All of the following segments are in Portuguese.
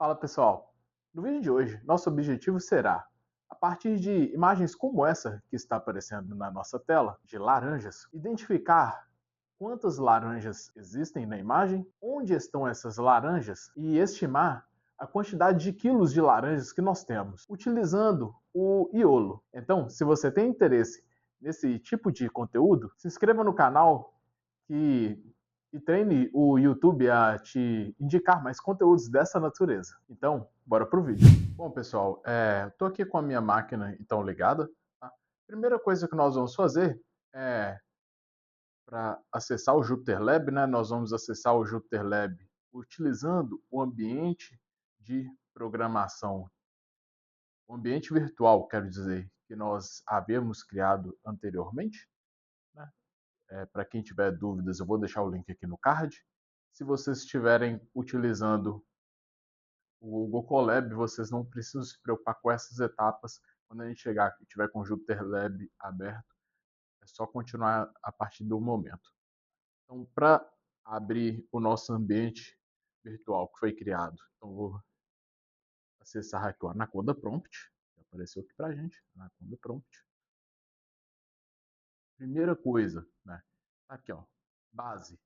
Fala pessoal, no vídeo de hoje nosso objetivo será, a partir de imagens como essa que está aparecendo na nossa tela, de laranjas, identificar quantas laranjas existem na imagem, onde estão essas laranjas e estimar a quantidade de quilos de laranjas que nós temos, utilizando o Iolo. Então, se você tem interesse nesse tipo de conteúdo, se inscreva no canal que e treine o YouTube a te indicar mais conteúdos dessa natureza. Então, bora pro vídeo. Bom, pessoal, tô aqui com a minha máquina então ligada. Tá? Primeira coisa que nós vamos fazer é para acessar o Jupyter Lab, né? Nós vamos acessar o Jupyter Lab utilizando o ambiente de programação, o ambiente virtual, quero dizer, que nós havíamos criado anteriormente. Né? Para quem tiver dúvidas, eu vou deixar o link aqui no card. Se vocês estiverem utilizando o Google Colab, vocês não precisam se preocupar com essas etapas. Quando a gente chegar e tiver com o Jupyter Lab aberto, é só continuar a partir do momento. Então, para abrir o nosso ambiente virtual que foi criado, então vou acessar aqui o Anaconda Prompt, que apareceu aqui para a gente, Anaconda Prompt. Primeira coisa, né? Aqui, ó, base.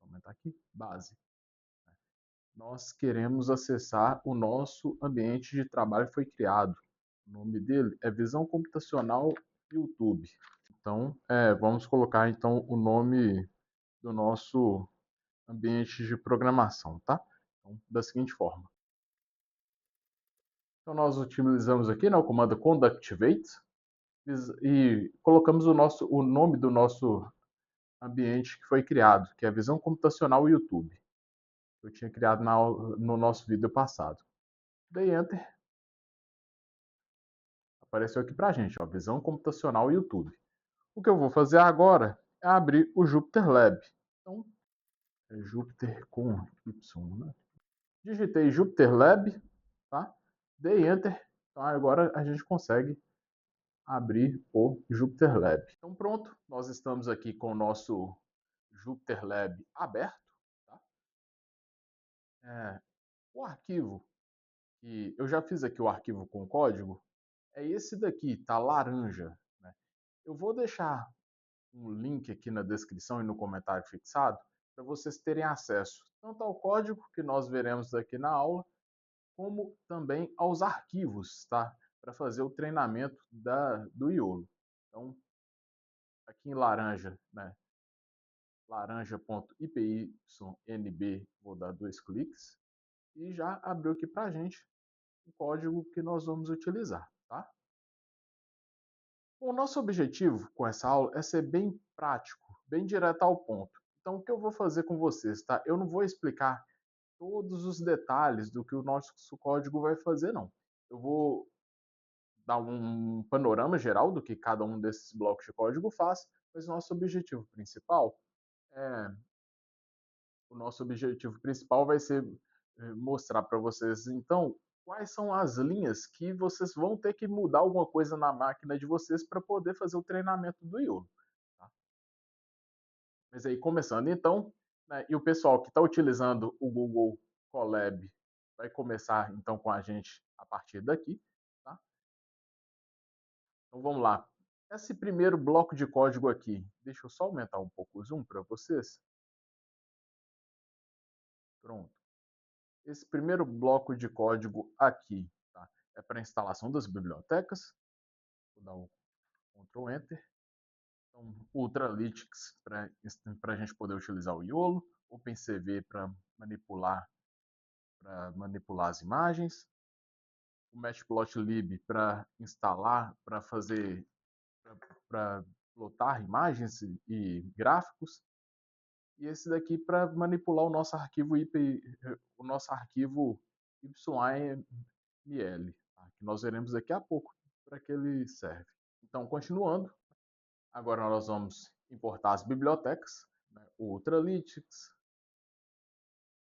Vou aumentar aqui, base. Nós queremos acessar o nosso ambiente de trabalho que foi criado. O nome dele é Visão Computacional YouTube. Então, vamos colocar então o nome do nosso ambiente de programação, tá? Então, da seguinte forma. Então, nós utilizamos aqui, né, o comando conductivate e colocamos o nome do nosso ambiente que foi criado, que é a Visão Computacional YouTube. Que eu tinha criado no nosso vídeo passado. Dei Enter. Apareceu aqui para a gente, ó, Visão Computacional YouTube. O que eu vou fazer agora é abrir o Jupyter Lab. Então, é Jupyter com Y, né? Digitei Jupyter Lab, tá? Dei Enter. Então, agora a gente consegue abrir o Jupyter Lab. Então, pronto. Nós estamos aqui com o nosso Jupyter Lab aberto. Tá? O arquivo, que eu já fiz aqui o arquivo com código, é esse daqui, tá laranja. Né? Eu vou deixar um link aqui na descrição e no comentário fixado para vocês terem acesso tanto ao código que nós veremos aqui na aula, como também aos arquivos, tá? Para fazer o treinamento do Iolo. Então, aqui em laranja, né? laranja.ipynb, vou dar 2 cliques e já abriu aqui para a gente o código que nós vamos utilizar, tá? O nosso objetivo com essa aula é ser bem prático, bem direto ao ponto. Então, o que eu vou fazer com vocês, tá? Eu não vou explicar todos os detalhes do que o nosso código vai fazer, não. Eu vou dar um panorama geral do que cada um desses blocos de código faz, mas é, o nosso objetivo principal vai ser mostrar para vocês, então, quais são as linhas que vocês vão ter que mudar alguma coisa na máquina de vocês para poder fazer o treinamento do Iolo. Tá? Mas aí, começando então, né, e o pessoal que está utilizando o Google Colab vai começar então com a gente a partir daqui. Tá? Então vamos lá. Esse primeiro bloco de código aqui, deixa eu só aumentar um pouco o zoom para vocês. Pronto. Esse primeiro bloco de código aqui, tá? É para a instalação das bibliotecas. Vou dar o Ctrl Enter. Então, Ultralytics para a gente poder utilizar o Iolo, OpenCV para manipular as imagens, o Matplotlib para instalar, para plotar imagens e gráficos, e esse daqui para manipular o nosso arquivo YAML, tá? Que nós veremos daqui a pouco para que ele serve. Então, continuando, agora nós vamos importar as bibliotecas, né? O Ultralytics,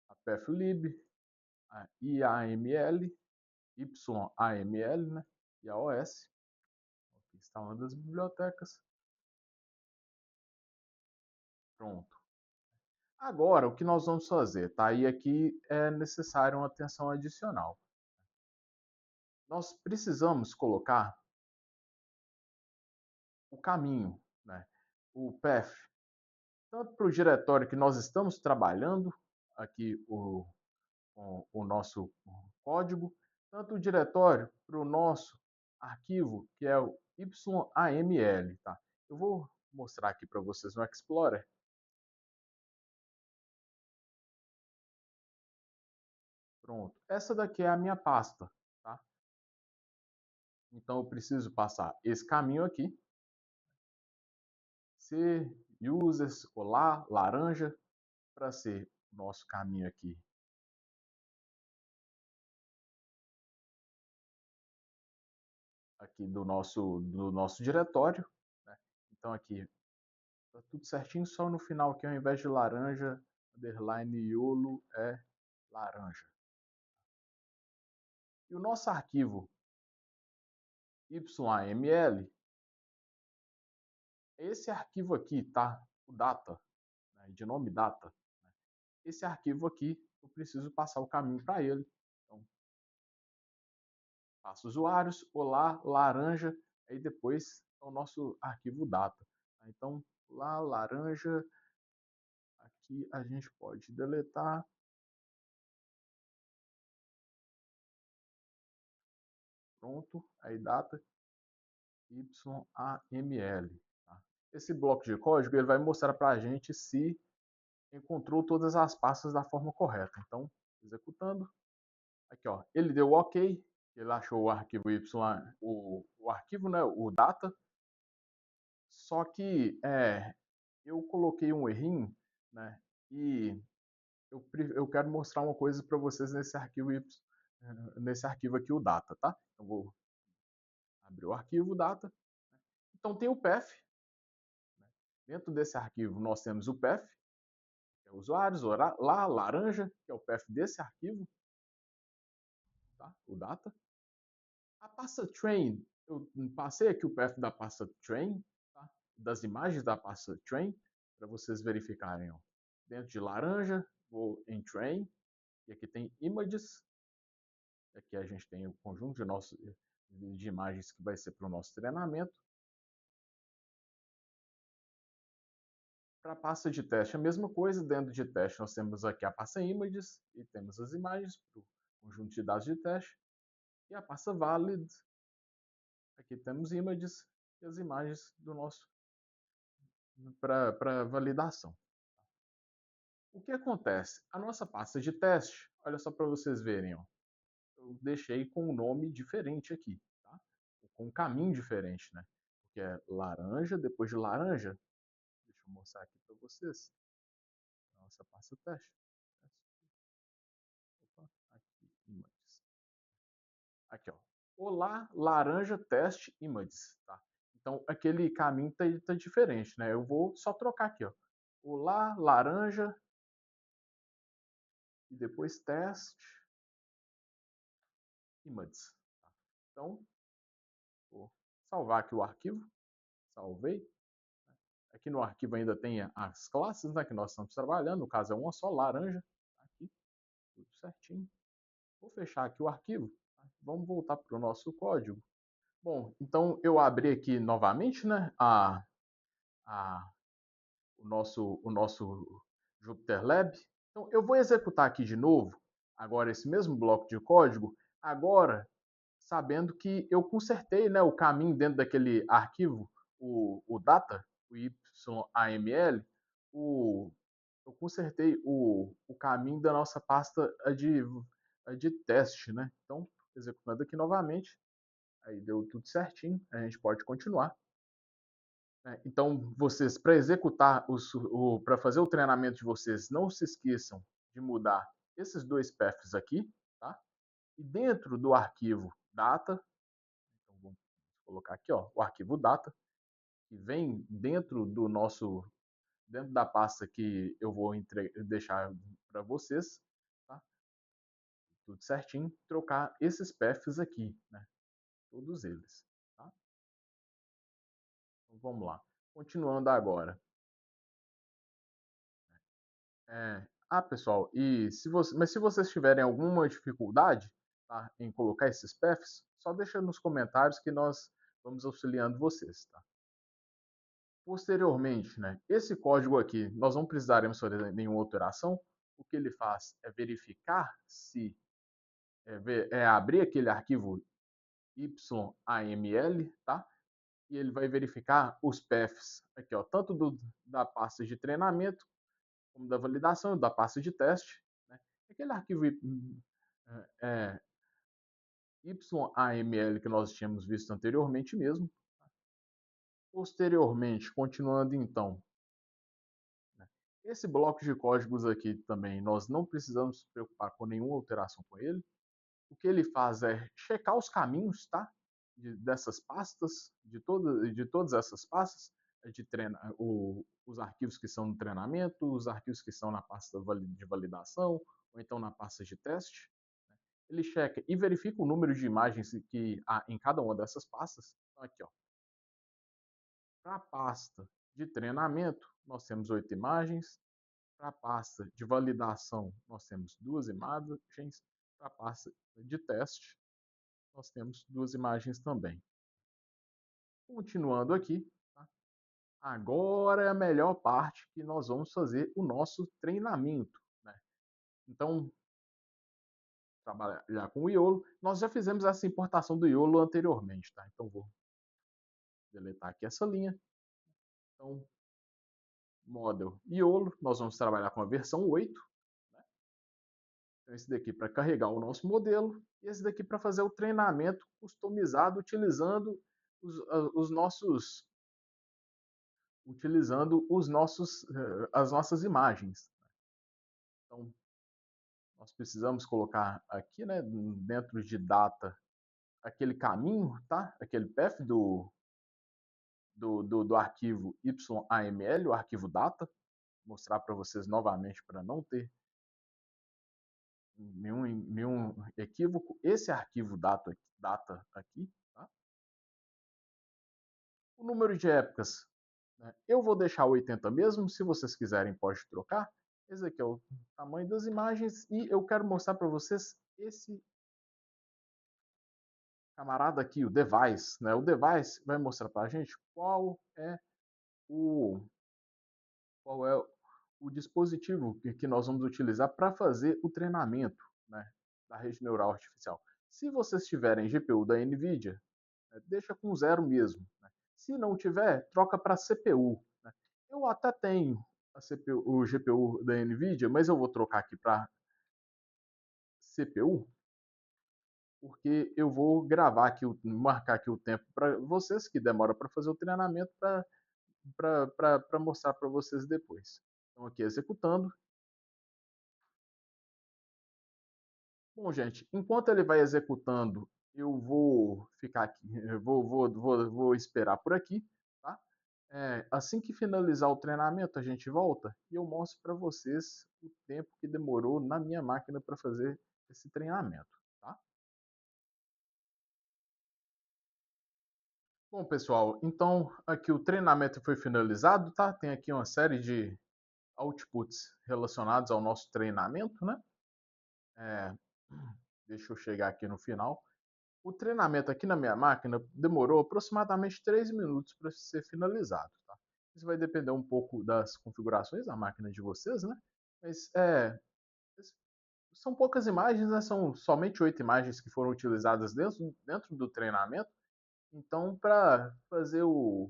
a pathlib, a IAML, YAML, né? E a OS. Aqui instalando as bibliotecas. Pronto. Agora, o que nós vamos fazer, tá? E aqui é necessário uma atenção adicional. Nós precisamos colocar o caminho, né? O path, tanto para o diretório que nós estamos trabalhando, aqui o nosso código, tanto o diretório para o nosso arquivo, que é o YAML. Tá? Eu vou mostrar aqui para vocês no Explorer. Pronto. Essa daqui é a minha pasta. Tá? Então, eu preciso passar esse caminho aqui. C, users, olá, laranja, para ser o nosso caminho aqui do nosso diretório. Né? Então, aqui está tudo certinho, só no final aqui, ao invés de laranja, underline iolo é laranja. E o nosso arquivo YAML é esse arquivo aqui, tá? O data, né? De nome data. Né? Esse arquivo aqui, eu preciso passar o caminho para ele. Então, passo usuários, olá, laranja, aí depois é o nosso arquivo data. Então, lá, laranja, aqui a gente pode deletar. Pronto, aí data YAML. Tá? Esse bloco de código ele vai mostrar para a gente se encontrou todas as pastas da forma correta. Então, executando, aqui ó, ele deu OK, ele achou o arquivo Y, o arquivo, né, o data, só que eu coloquei um errinho, né, e eu quero mostrar uma coisa para vocês nesse arquivo aqui, o data, tá? Eu vou abrir o arquivo data. Então tem o path. Dentro desse arquivo nós temos o path, que é usuários, lá, laranja, que é o path desse arquivo, tá? O data. A pasta train, eu passei aqui o path da pasta train, tá? Das imagens da pasta train, para vocês verificarem. Ó. Dentro de laranja, vou em train, e aqui tem images, aqui a gente tem o conjunto de imagens que vai ser para o nosso treinamento. Para a pasta de teste, a mesma coisa. Dentro de teste, nós temos aqui a pasta images e temos as imagens para o conjunto de dados de teste. E a pasta valid, aqui temos images e as imagens do nosso para validação. O que acontece? A nossa pasta de teste, olha só para vocês verem, ó, eu deixei com um nome diferente aqui, tá? Com um caminho diferente, né? Porque é laranja, depois de laranja. Deixa eu mostrar aqui para vocês. Nossa pasta teste. Opa, aqui, images. Aqui, ó. Olá, laranja, teste, images, tá? Então, aquele caminho tá diferente, né? Eu vou só trocar aqui, ó. Olá, laranja, e depois teste, images. Tá? Então, vou salvar aqui o arquivo. Salvei. Aqui no arquivo ainda tem as classes, né, que nós estamos trabalhando. No caso é uma só, laranja. Aqui, tudo certinho. Vou fechar aqui o arquivo. Tá? Vamos voltar para o nosso código. Bom, então eu abri aqui novamente, né, a, o nosso Jupyter Lab. Então eu vou executar aqui de novo, agora esse mesmo bloco de código, agora sabendo que eu consertei, né, o caminho dentro daquele arquivo, o data, o YAML, eu consertei o caminho da nossa pasta de teste. Né? Então, executando aqui novamente, aí deu tudo certinho, a gente pode continuar. Então, vocês, para executar, para fazer o treinamento de vocês, não se esqueçam de mudar esses dois paths aqui, tá? E dentro do arquivo data, então vamos colocar aqui, ó, o arquivo data, que vem dentro da pasta que eu vou deixar para vocês, tá? Tudo certinho, trocar esses paths aqui, né? Todos eles, tá? Então, vamos lá. Continuando agora. Pessoal, mas se vocês tiverem alguma dificuldade, tá, em colocar esses paths, só deixa nos comentários que nós vamos auxiliando vocês, tá? Posteriormente, né, esse código aqui, nós não precisaremos fazer nenhuma alteração. O que ele faz é verificar se abrir aquele arquivo YAML, tá? E ele vai verificar os paths aqui, ó, tanto da pasta de treinamento, como da validação, da pasta de teste, né? Aquele arquivo é, YAML que nós tínhamos visto anteriormente mesmo. Posteriormente, continuando então, né? Esse bloco de códigos aqui também, nós não precisamos nos preocupar com nenhuma alteração com ele. O que ele faz é checar os caminhos, tá? Dessas pastas, de todas essas pastas, os arquivos que estão no treinamento, os arquivos que estão na pasta de validação, ou então na pasta de teste. Ele checa e verifica o número de imagens que há em cada uma dessas pastas. Então, aqui, ó. Para a pasta de treinamento, nós temos 8 imagens. Para a pasta de validação, nós temos 2 imagens. Para a pasta de teste, nós temos 2 imagens também. Continuando aqui, tá? Agora é a melhor parte que nós vamos fazer o nosso treinamento, né? Então, trabalhar com o Iolo. Nós já fizemos essa importação do Iolo anteriormente, tá? Então, vou deletar aqui essa linha. Então, model Iolo, nós vamos trabalhar com a versão 8. Né? Então, esse daqui para carregar o nosso modelo e esse daqui para fazer o treinamento customizado utilizando os nossos as nossas imagens. Então, nós precisamos colocar aqui, né, dentro de data, aquele caminho, tá? Aquele path do arquivo YAML, o arquivo data. Vou mostrar para vocês novamente para não ter nenhum equívoco. Esse arquivo data aqui, tá? O número de épocas, né? Eu vou deixar 80 mesmo, se vocês quiserem pode trocar. Esse aqui é o tamanho das imagens e eu quero mostrar para vocês esse camarada aqui, o device, né? O device vai mostrar para a gente o, qual é o dispositivo que nós vamos utilizar para fazer o treinamento, né, da rede neural artificial. Se vocês tiverem GPU da NVIDIA, né, deixa com 0 mesmo. Né? Se não tiver, troca para CPU. Né? Eu até tenho o GPU da NVIDIA, mas eu vou trocar aqui para CPU, porque eu vou gravar aqui, marcar aqui o tempo para vocês, que demora para fazer o treinamento, para mostrar para vocês depois. Então, aqui executando. Bom, gente, enquanto ele vai executando, eu vou ficar aqui, vou esperar por aqui, tá? Assim que finalizar o treinamento, a gente volta e eu mostro para vocês o tempo que demorou na minha máquina para fazer esse treinamento, tá? Bom, pessoal, então aqui o treinamento foi finalizado, tá? Tem aqui uma série de outputs relacionados ao nosso treinamento, né? É, deixa eu chegar aqui no final. O treinamento aqui na minha máquina demorou aproximadamente 3 minutos para ser finalizado. Tá? Isso vai depender um pouco das configurações da máquina de vocês, né? Mas são poucas imagens, né? São somente 8 imagens que foram utilizadas dentro do treinamento. Então, para fazer o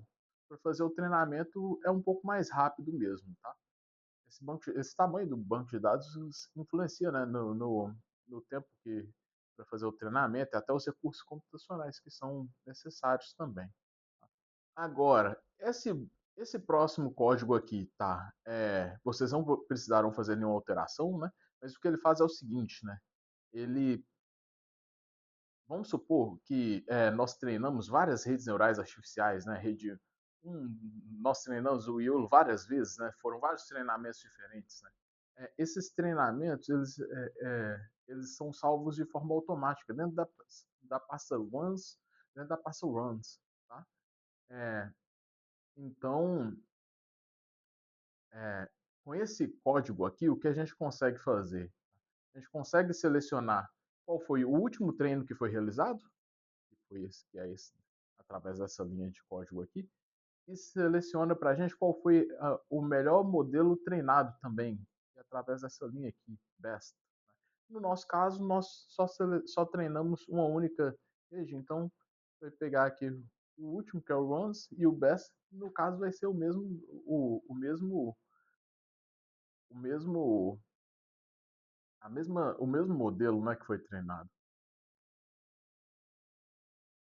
treinamento é um pouco mais rápido mesmo, tá? Esse tamanho do banco de dados influencia, né, no tempo que para fazer o treinamento e até os recursos computacionais que são necessários também. Agora, esse próximo código aqui, tá? Vocês não precisaram fazer nenhuma alteração, né? Mas o que ele faz é o seguinte, né? Ele, vamos supor que nós treinamos várias redes neurais artificiais, né? Nós treinamos o IOLO várias vezes, né? Foram vários treinamentos diferentes, né? Esses treinamentos, eles são salvos de forma automática dentro da pasta runs, dentro da pasta runs, tá? É, então, Com esse código aqui, o que a gente consegue fazer? A gente consegue selecionar qual foi o último treino que foi realizado, que foi esse, que é esse, através dessa linha de código aqui, e seleciona para a gente qual foi o melhor modelo treinado também, através dessa linha aqui, best. No nosso caso, nós só treinamos uma única rede, então vai pegar aqui o último, que é o runs, e o best, no caso vai ser o mesmo, o mesmo modelo, né, que foi treinado.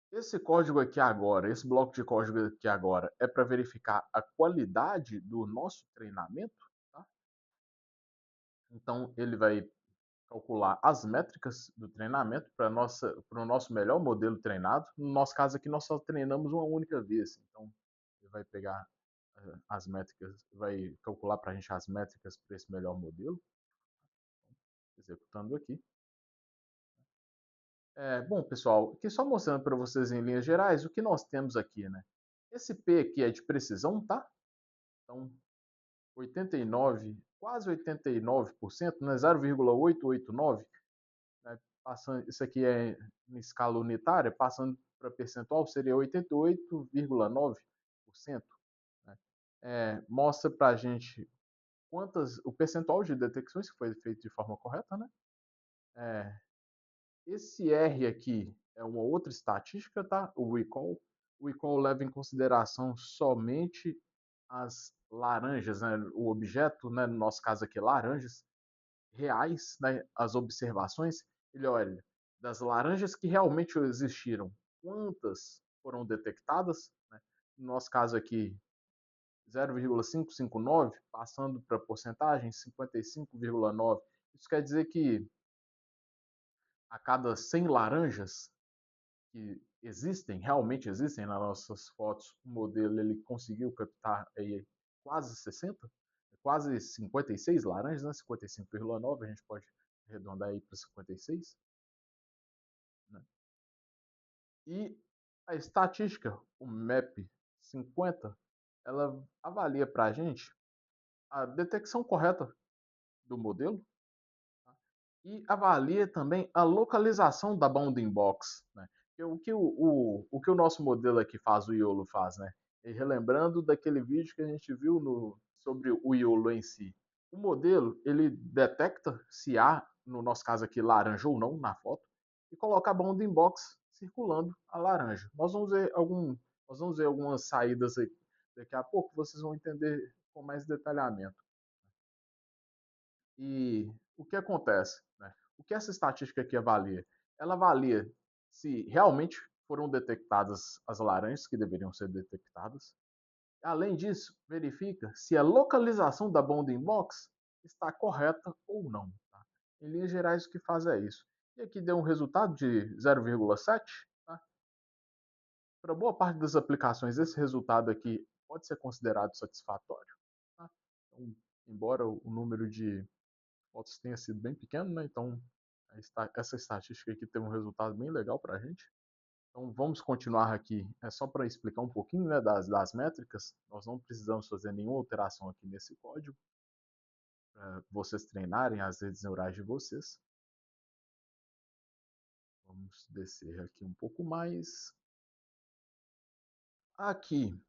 Esse código aqui agora, esse bloco de código aqui agora, é para verificar a qualidade do nosso treinamento, tá? Então ele vai calcular as métricas do treinamento para o nosso melhor modelo treinado. No nosso caso aqui, nós só treinamos uma única vez. Então, ele vai pegar as métricas, vai calcular para a gente as métricas para esse melhor modelo. Executando aqui. Bom, pessoal, aqui só mostrando para vocês em linhas gerais o que nós temos aqui, né? Esse P aqui é de precisão, tá? Então, 89, quase 89%, né? 0,889, né? Passando, isso aqui é em escala unitária, passando para percentual seria 88,9%. Né? Mostra para a gente o percentual de detecções que foi feito de forma correta, né? Esse R aqui é uma outra estatística, tá? O recall. O recall leva em consideração somente as laranjas, né? O objeto, né? No nosso caso aqui, laranjas reais, né? As observações. Ele olha das laranjas que realmente existiram, quantas foram detectadas, né? No nosso caso aqui, 0,559, passando para porcentagem, 55,9. Isso quer dizer que a cada 100 laranjas que existem, realmente existem nas nossas fotos, o modelo ele conseguiu captar aí quase 60, quase 56 laranjas, né? 55,9, a gente pode arredondar aí para 56. Né? E a estatística, o MAP 50, ela avalia para a gente a detecção correta do modelo, tá? E avalia também a localização da bounding box, né? O que o nosso modelo aqui faz, o IOLO faz, né? E relembrando daquele vídeo que a gente viu sobre o IOLO em si. O modelo, ele detecta se há, no nosso caso aqui, laranja ou não na foto, e coloca a bounding box circulando a laranja. Nós vamos ver algumas saídas aí. Daqui a pouco vocês vão entender com mais detalhamento. E o que acontece? Né? O que essa estatística aqui avalia? Ela avalia se realmente foram detectadas as laranjas que deveriam ser detectadas. Além disso, verifica se a localização da bounding box está correta ou não. Tá? Em linhas gerais, o que faz é isso. E aqui deu um resultado de 0,7. Tá? Para boa parte das aplicações, esse resultado aqui pode ser considerado satisfatório. Tá? Então, embora o número de fotos tenha sido bem pequeno, né? Então, essa estatística aqui teve um resultado bem legal para a gente. Então, vamos continuar aqui. É só para explicar um pouquinho, né, das métricas. Nós não precisamos fazer nenhuma alteração aqui nesse código para vocês treinarem as redes neurais de vocês. Vamos descer aqui um pouco mais. Aqui,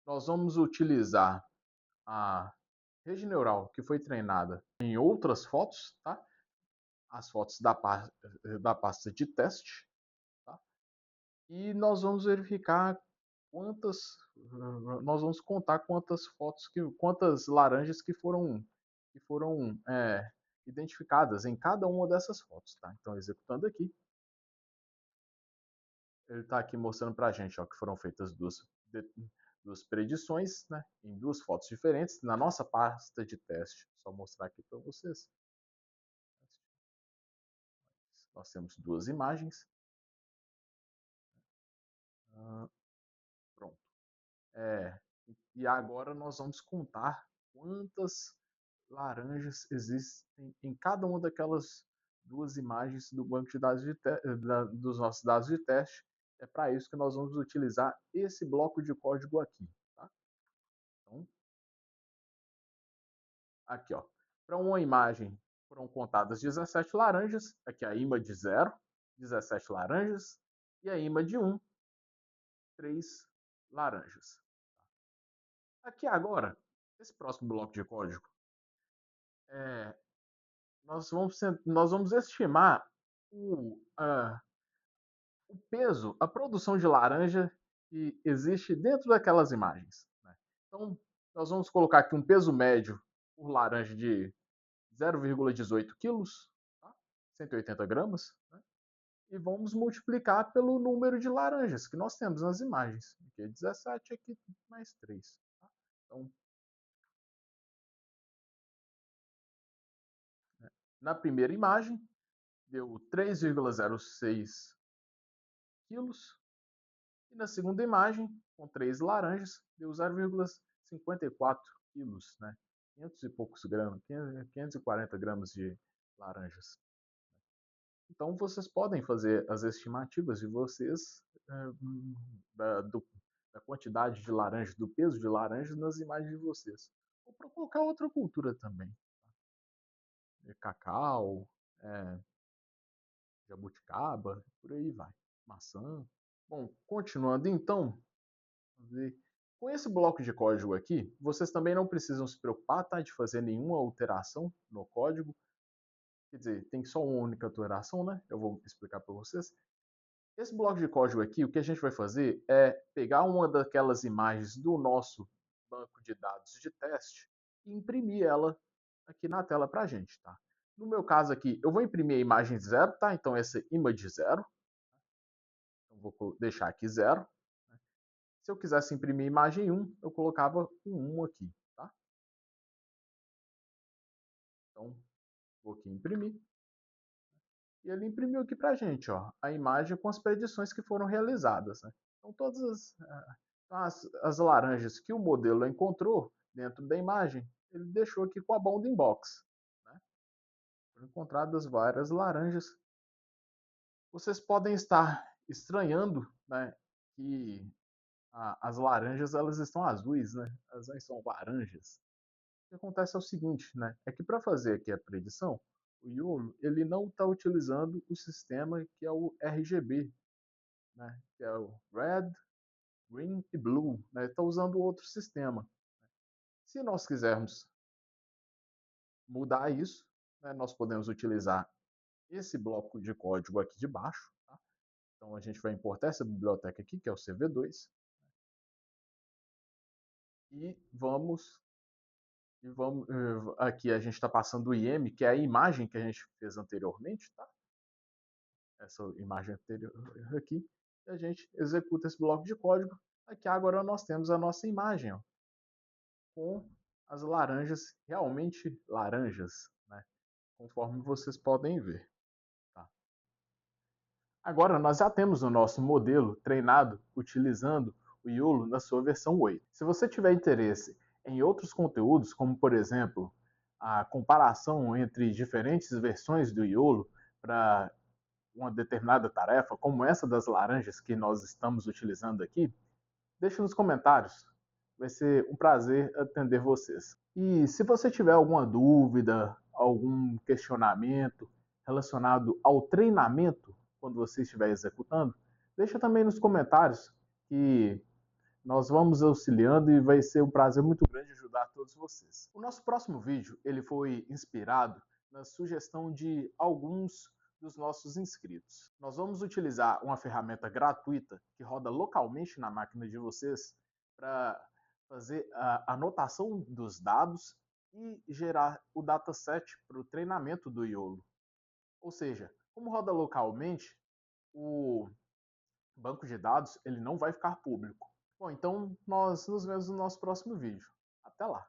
nós vamos utilizar a rede neural que foi treinada em outras fotos, tá? As fotos da pasta de teste. Tá? E nós vamos verificar quantas, nós vamos contar quantas laranjas que foram identificadas em cada uma dessas fotos, tá? Então, executando aqui, ele está aqui mostrando para a gente, ó, que foram feitas duas predições, né, em duas fotos diferentes na nossa pasta de teste. Só mostrar aqui para vocês. Nós temos duas imagens. Pronto. E agora nós vamos contar quantas laranjas existem em cada uma daquelas duas imagens do banco de dados dos nossos dados de teste. É para isso que nós vamos utilizar esse bloco de código aqui. Tá? Então, Aqui, ó. Para uma imagem foram contadas 17 laranjas. Aqui a imã de 0, 17 laranjas. E a imã de 1, 3 laranjas. Aqui agora, esse próximo bloco de código, nós vamos estimar o peso, a produção de laranja que existe dentro daquelas imagens. Né? Então, nós vamos colocar aqui um peso médio por laranja de 0,18 quilos, tá? 180 gramas, né? E vamos multiplicar pelo número de laranjas que nós temos nas imagens. Aqui é 17, aqui mais 3. Tá? Então, na primeira imagem, deu 3,06 quilos. E na segunda imagem, com 3 laranjas, deu 0,54 quilos, né? 500 e poucos gramas, 540 gramas de laranjas. Então, vocês podem fazer as estimativas de vocês da, do, da quantidade de laranjas, do peso de laranjas nas imagens de vocês. Ou para colocar outra cultura também. Cacau, jabuticaba, por aí vai. Maçã. Bom, continuando então, com esse bloco de código aqui, vocês também não precisam se preocupar, tá, de fazer nenhuma alteração no código. Quer dizer, tem só uma única alteração, né? Eu vou explicar para vocês. Esse bloco de código aqui, o que a gente vai fazer é pegar uma daquelas imagens do nosso banco de dados de teste e imprimir ela aqui na tela para a gente, tá? No meu caso aqui, eu vou imprimir a imagem 0, tá? Então essa image 0. Eu vou deixar aqui 0. Se eu quisesse imprimir a imagem 1, eu colocava um 1 aqui, tá? Então, vou aqui imprimir. E ele imprimiu aqui para a gente, ó, a imagem com as predições que foram realizadas. Né? Então, todas as laranjas que o modelo encontrou dentro da imagem, ele deixou aqui com a bounding box. Né? Foram encontradas várias laranjas. Vocês podem estar estranhando, né, que as laranjas elas estão azuis, né? Elas não são laranjas. O que acontece é o seguinte, né? É que para fazer aqui a predição, o YOLO ele não está utilizando o sistema que é o RGB, né? Que é o Red, Green e Blue. Né? Está usando outro sistema. Se nós quisermos mudar isso, né, nós podemos utilizar esse bloco de código aqui de baixo. Tá? Então a gente vai importar essa biblioteca aqui, que é o CV2, e vamos aqui a gente está passando o IM, que é a imagem que a gente fez anteriormente, tá? Essa imagem anterior aqui, e a gente executa esse bloco de código. Aqui agora nós temos a nossa imagem, ó, com as laranjas, realmente laranjas, né? Conforme vocês podem ver. Tá? Agora nós já temos o nosso modelo treinado utilizando o YOLO na sua versão 8. Se você tiver interesse em outros conteúdos, como por exemplo a comparação entre diferentes versões do YOLO para uma determinada tarefa, como essa das laranjas que nós estamos utilizando aqui, deixe nos comentários. Vai ser um prazer atender vocês. E se você tiver alguma dúvida, algum questionamento relacionado ao treinamento, quando você estiver executando, deixa também nos comentários que nós vamos auxiliando e vai ser um prazer muito grande ajudar todos vocês. O nosso próximo vídeo ele foi inspirado na sugestão de alguns dos nossos inscritos. Nós vamos utilizar uma ferramenta gratuita que roda localmente na máquina de vocês para fazer a anotação dos dados e gerar o dataset para o treinamento do YOLO. Ou seja, como roda localmente, o banco de dados ele não vai ficar público. Bom, então nós nos vemos no nosso próximo vídeo. Até lá!